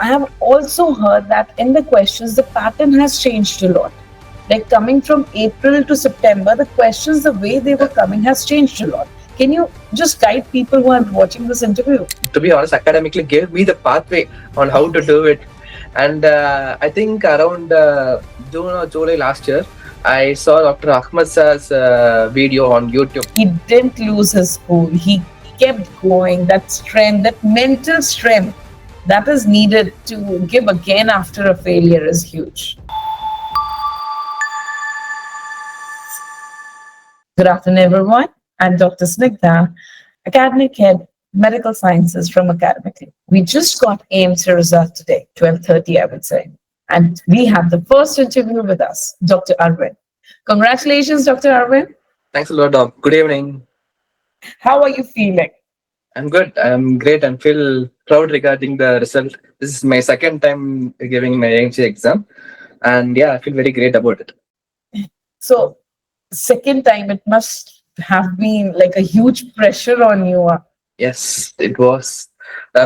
I have also heard that in the questions, the pattern has changed a lot. Like coming from April to September, the questions, the way they were coming has changed a lot. Can you just guide people who are watching this interview? To be honest, academically gave me the pathway on how to do it. And I think around June or July last year, I saw Dr. Ahmed Sir's video on YouTube. He didn't lose his cool. He kept going. That strength, that mental strength that is needed to give again after a failure is huge. Good afternoon, everyone. I'm Dr. Snigdha, Academic Head, Medical Sciences from Academically. We just got AMC result today, 12:30, I would say. And we have the first interview with us, Dr. Arvind. Congratulations, Dr. Arvind. Thanks a lot, Doc. Good evening. How are you feeling? I'm good. I'm great and feel proud regarding the result. This is my second time giving my AMC exam. And yeah, I feel very great about it. So, second time, it must have been like a huge pressure on you. Yes, it was.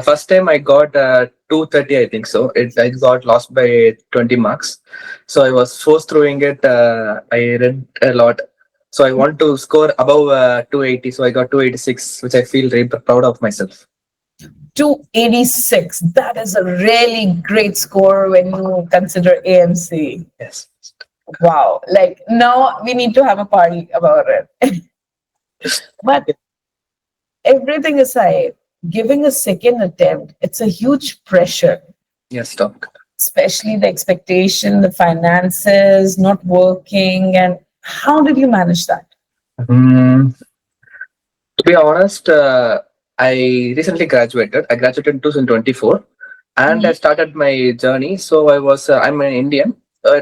First time I got 230, I think so. I got lost by 20 marks. So I was forced through it. I read a lot. So I want to score above 280. So I got 286, which I feel very proud of myself. 286. That is a really great score when you consider AMC. Yes. Wow. Like now we need to have a party about it. But everything aside, giving a second attempt, it's a huge pressure. Yes, Doc. Especially the expectation, the finances, not working. And how did you manage that? To be honest, I recently graduated. I graduated in 2024 and I started my journey. So I'm an Indian.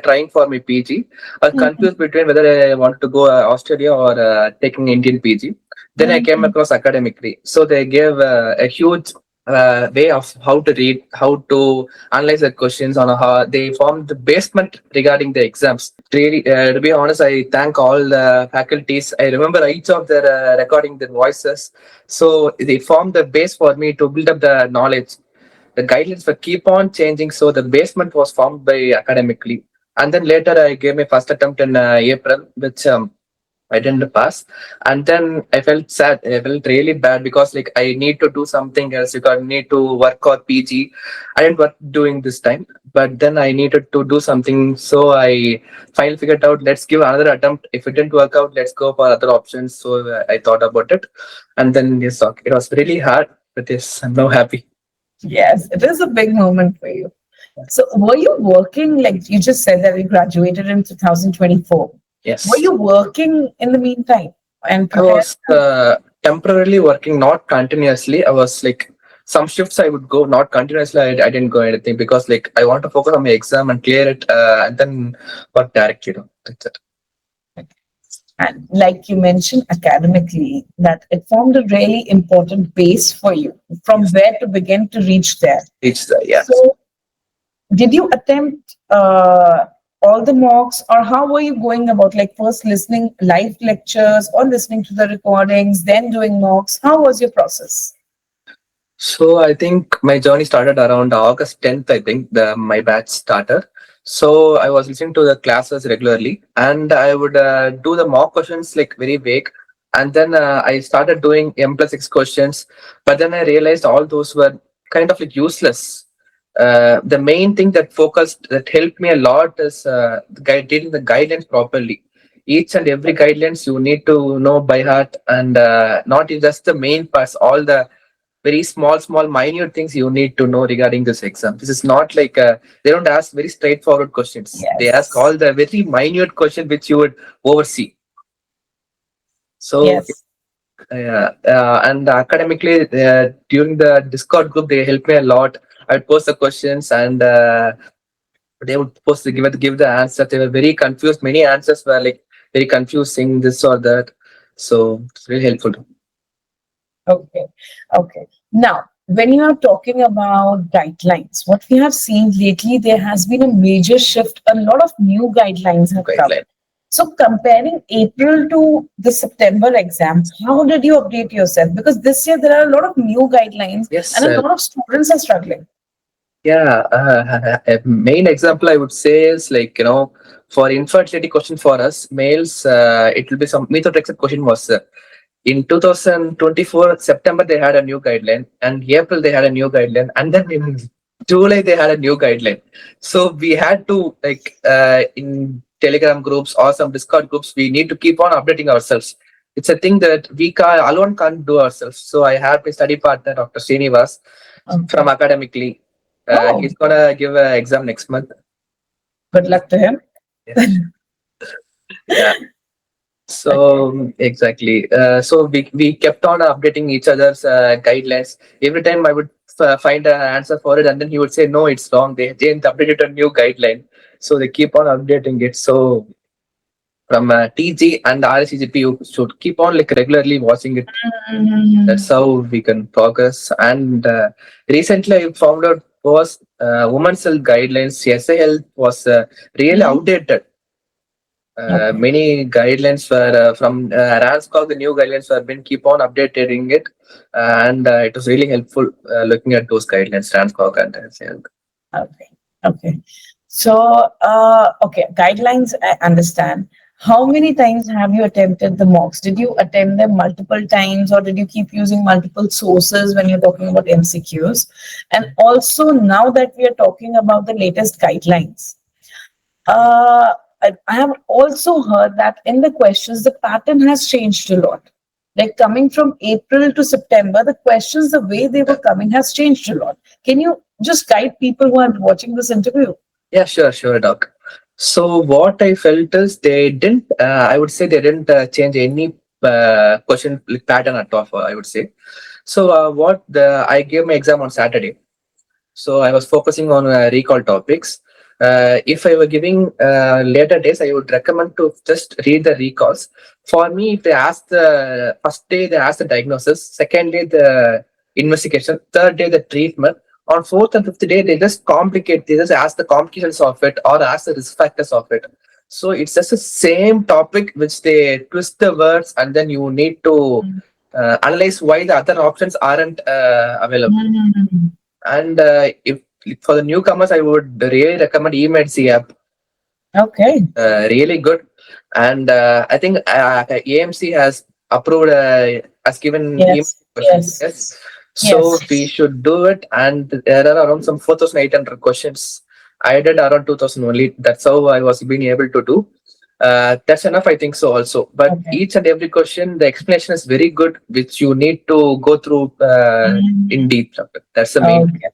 Trying for my PG. I was confused between whether I want to go Australia or taking Indian PG. Then I came across Academically. So they gave a huge way of how to read, how to analyze the questions on how they formed the basement regarding the exams. Really, to be honest, I thank all the faculties. I remember each of their recording their voices. So they formed the base for me to build up the knowledge. The guidelines were keep on changing, so the basement was formed by Academically. And then later I gave my first attempt in April, which I didn't pass. And then I felt sad. I felt really bad because like I need to do something else. I need to work or PG. I didn't work doing this time, but then I needed to do something. So I finally figured out, let's give another attempt. If it didn't work out, let's go for other options. So I thought about it. And then yes, it was really hard, but yes, I'm now happy. Yes, it is a big moment for you. So were you working, like you just said that you graduated in 2024? Yes. Were you working in the meantime? And I was temporarily working, not continuously. I was like, some shifts I would go, not continuously. I didn't go anything because like I want to focus on my exam and clear it and then work directly. That's it. And like you mentioned academically, that it formed a really important base for you from where to begin to reach there. Yeah. So did you attempt all the mocks, or how were you going about, like first listening live lectures or listening to the recordings, then doing mocks? How was your process? So I think my journey started around August 10th, I think my batch started. So I was listening to the classes regularly and I would do the mock questions like very vague. And then I started doing M+6 questions, but then I realized all those were kind of like useless. The main thing that helped me a lot is reading the guidelines properly. Each and every guidelines you need to know by heart, and not just the main parts, all the very small, minute things you need to know regarding this exam. This is not like they don't ask very straightforward questions. Yes. They ask all the very minute questions which you would oversee. So yes. And academically during the Discord group, they helped me a lot. I would post the questions and they would post to give the answer. They were very confused. Many answers were like very confusing, this or that. So it's really helpful. Okay. Now, when you are talking about guidelines, what we have seen lately, there has been a major shift. A lot of new guidelines have come. So comparing April to the September exams, how did you update yourself? Because this year there are a lot of new guidelines, yes, and a lot of students are struggling. Yeah, a main example I would say is like, for infertility question for us males, it will be some methotrexate question was in 2024 September they had a new guideline, and April they had a new guideline, and then in July they had a new guideline. So we had to like in Telegram groups or some Discord groups, we need to keep on updating ourselves. It's a thing that we alone can't do ourselves. So I have my study partner, Dr. Srinivas, Okay. from Academically. Oh, He's gonna give an exam next month. good luck to him. Yes. Yeah. So exactly. So we kept on updating each other's guidelines. Every time I would find an answer for it, and then he would say, "No, it's wrong. They didn't update a new guideline." So they keep on updating it. So from TG and RSCGP, you should keep on like regularly watching it. That's how we can progress. And recently, I found out was women's health guidelines. SA health was really outdated. Okay. Many guidelines were from RANSCOG, the new guidelines were been keep on updating it, and it was really helpful looking at those guidelines, RANSCOG and health. Okay. Okay. So, okay, guidelines, I understand. How many times have you attempted the mocks? Did you attempt them multiple times, or did you keep using multiple sources when you're talking about MCQs? And also, now that we are talking about the latest guidelines, I have also heard that in the questions, the pattern has changed a lot. Like coming from April to September, the questions, the way they were coming has changed a lot. Can you just guide people who are watching this interview? Yeah, sure, Doc. So what I felt is they didn't. I would say they didn't change any question like, pattern at all. I would say. So what I gave my exam on Saturday. So I was focusing on recall topics. If I were giving later days, I would recommend to just read the recalls. For me, if they ask the first day, they ask the diagnosis, second day, the investigation, third day, the treatment. On fourth and fifth day, they just complicate, they just ask the complications of it or ask the risk factors of it. So it's just the same topic which they twist the words, and then you need to analyze why the other options aren't available. And if for the newcomers, I would really recommend E-MCQ app. Okay. Really good. And I think AMC has approved, has given Yes. questions. Yes. Yes. So Yes. we should do it. And there are around some 4,800 questions. I did around 2,000 only. That's how I was being able to do. That's enough, I think so also. But Okay. each and every question, the explanation is very good, which you need to go through in deep. That's the main. Okay.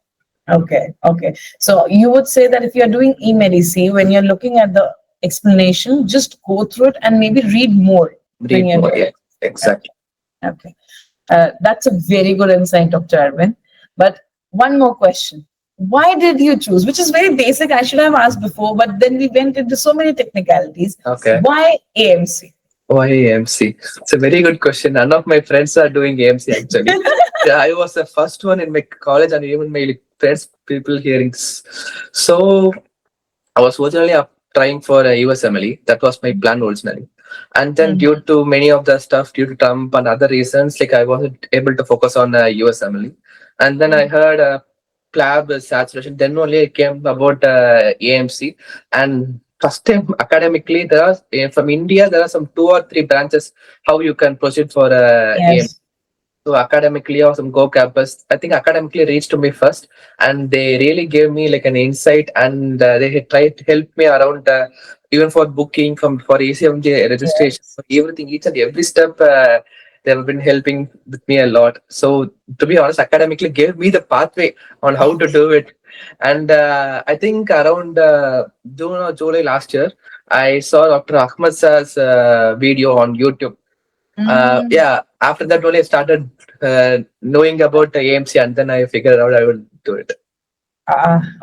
Okay. Okay. So you would say that if you're doing e-medicine, when you're looking at the explanation, just go through it and maybe read more when Read you're more. doing Yeah, it. exactly. Okay. That's a very good insight, Dr. Arvind. But one more question. Why did you choose? Which is very basic. I should have asked before, but then we went into so many technicalities. Okay. Why AMC? Why AMC? It's a very good question. None of my friends are doing AMC actually. Yeah, I was the first one in my college, and even my friends, people hearing. So I was originally trying for a USMLE. That was my plan originally. And then due to many of the stuff, due to Trump and other reasons, like I wasn't able to focus on USMLE. And then I heard PLAB saturation. Then only I came about AMC. And first time academically, there are from India, there are some 2 or 3 branches how you can proceed for AMC. Yes. So academically or some Go campus, I think academically reached to me first, and they really gave me like an insight, and they had tried to help me around even for booking from for ACMJ registration, Yes. for everything, each and every step. They have been helping with me a lot. So to be honest, academically gave me the pathway on how to do it. And I think around June or July last year, I saw Dr. Ahmad Sir's video on YouTube. Yeah, after that only I started knowing about the AMC, and then I figured out I would do it.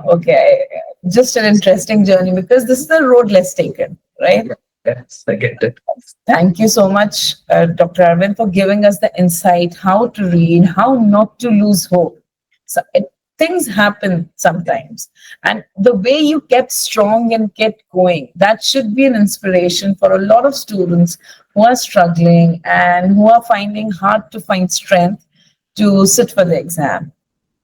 Okay. Just an interesting journey because this is the road less taken, right? Yes, I get it. Thank you so much, Dr. Arvind, for giving us the insight how to read, how not to lose hope. So things happen sometimes. And the way you kept strong and kept going, that should be an inspiration for a lot of students who are struggling and who are finding hard to find strength to sit for the exam.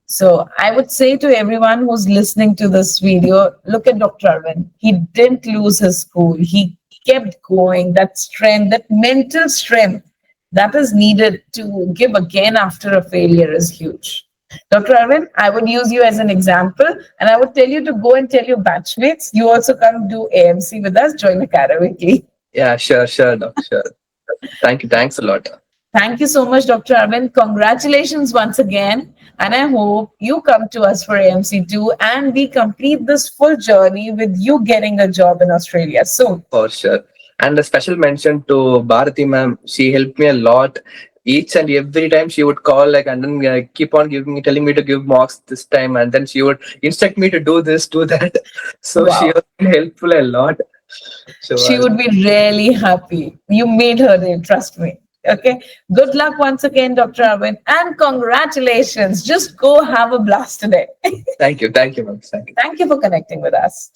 So I would say to everyone who's listening to this video, look at Dr. Arvind. He didn't lose his school. He kept going. That strength, that mental strength that is needed to give again after a failure is huge. Dr. Arvind, I would use you as an example and I would tell you to go and tell your batchmates, you also come do AMC with us, join Academically. Yeah, sure, doc, sure. Thank you. Thanks a lot. Thank you so much, Dr. Arvind. Congratulations once again. And I hope you come to us for AMC2 and we complete this full journey with you getting a job in Australia soon. For sure. And a special mention to Bharati ma'am. She helped me a lot. Each and every time she would call, like, and then keep on telling me to give marks this time, and then she would instruct me to do this, do that. So she Wow. was helpful a lot. So She would be really happy. You made her day, trust me. Okay. Good luck once again, Dr. Arvind, and congratulations. Just go have a blast today. thank you, ma'am. Thank you. Thank you for connecting with us.